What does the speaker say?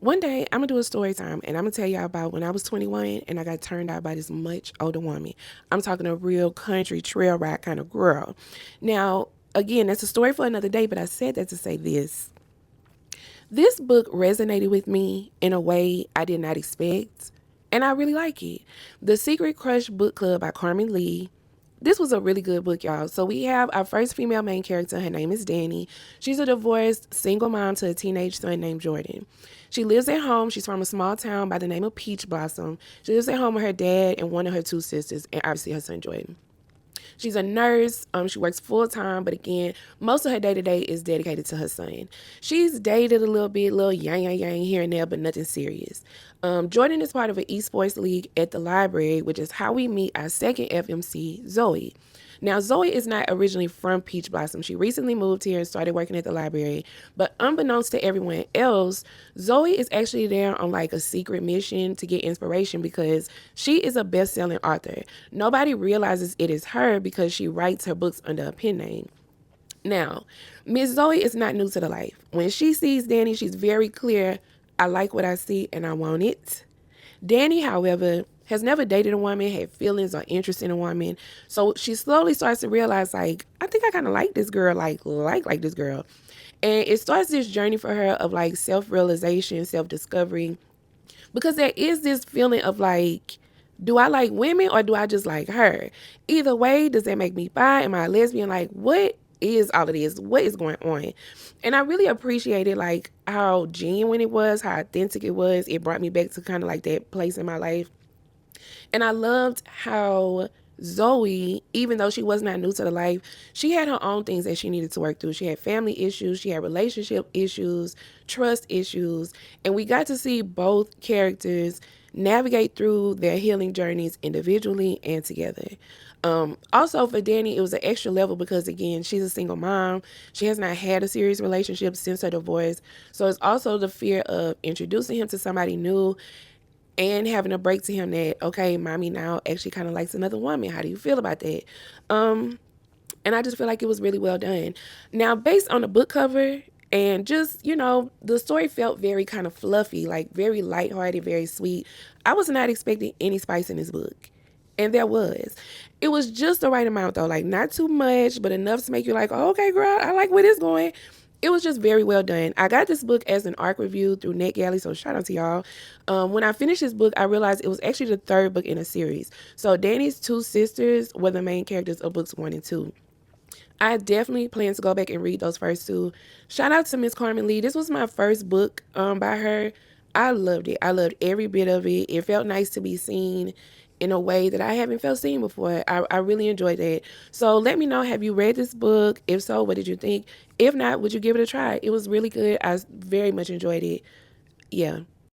One day, I'm gonna do a story time and I'm gonna tell y'all about when I was 21 and I got turned out by this much older woman. I'm talking a real country trail ride kind of girl. Now, again, that's a story for another day, but I said that to say this. This book resonated with me in a way I did not expect, and I really like it. The Secret Crush Book Club by Carmen Lee. This was a really good book, y'all. So we have our first female main character. Her name is Danny. She's a divorced single mom to a teenage son named Jordan. She lives at home. She's from a small town by the name of Peach Blossom. She lives at home with her dad and one of her two sisters, and obviously her son Jordan. She's a nurse. She works full time, but again, most of her day to day is dedicated to her son. She's dated a little bit, little yang here and there, but nothing serious. Jordan is part of an esports league at the library, which is how we meet our second FMC, Zoe. Now, Zoe is not originally from Peach Blossom. She recently moved here and started working at the library. But unbeknownst to everyone else, Zoe is actually there on like a secret mission to get inspiration because she is a best-selling author. Nobody realizes it is her because she writes her books under a pen name. Now, Miss Zoe is not new to the life. When she sees Danny, she's very clear, I like what I see and I want it. Danny, however, has never dated a woman, had feelings or interest in a woman. So she slowly starts to realize, like, I think I kind of like this girl, like this girl. And it starts this journey for her of like self-realization, self-discovery, because there is this feeling of like, do I like women or do I just like her? Either way, does that make me bi? Am I a lesbian? Like, what is all of this? What is going on? And I really appreciated like how genuine it was, how authentic it was. It brought me back to kind of like that place in my life. And I loved how Zoe, even though she was not new to the life, she had her own things that she needed to work through. She had family issues, she had relationship issues, trust issues, and we got to see both characters navigate through their healing journeys individually and together. Also for Danny, it was an extra level because again, she's a single mom. She has not had a serious relationship since her divorce. So it's also the fear of introducing him to somebody new and having a break to him that, okay, mommy now actually kind of likes another woman. How do you feel about that? And I just feel like it was really well done. Now, based on the book cover and just, the story felt very kind of fluffy, like very lighthearted, very sweet. I was not expecting any spice in this book. And there was. It was just the right amount though, like not too much, but enough to make you like, oh, okay, girl, I like where this going. It was just very well done. I got this book as an ARC review through NetGalley, so shout out to y'all. When I finished this book, I realized it was actually the third book in a series. So Danny's two sisters were the main characters of books 1 and 2. I definitely plan to go back and read those first two. Shout out to Miss Carmen Lee. This was my first book by her. I loved it. I loved every bit of it. It felt nice to be seen in a way that I haven't felt seen before. I really enjoyed that. So let me know, have you read this book? If so, what did you think? If not, would you give it a try? It was really good. I very much enjoyed it. Yeah.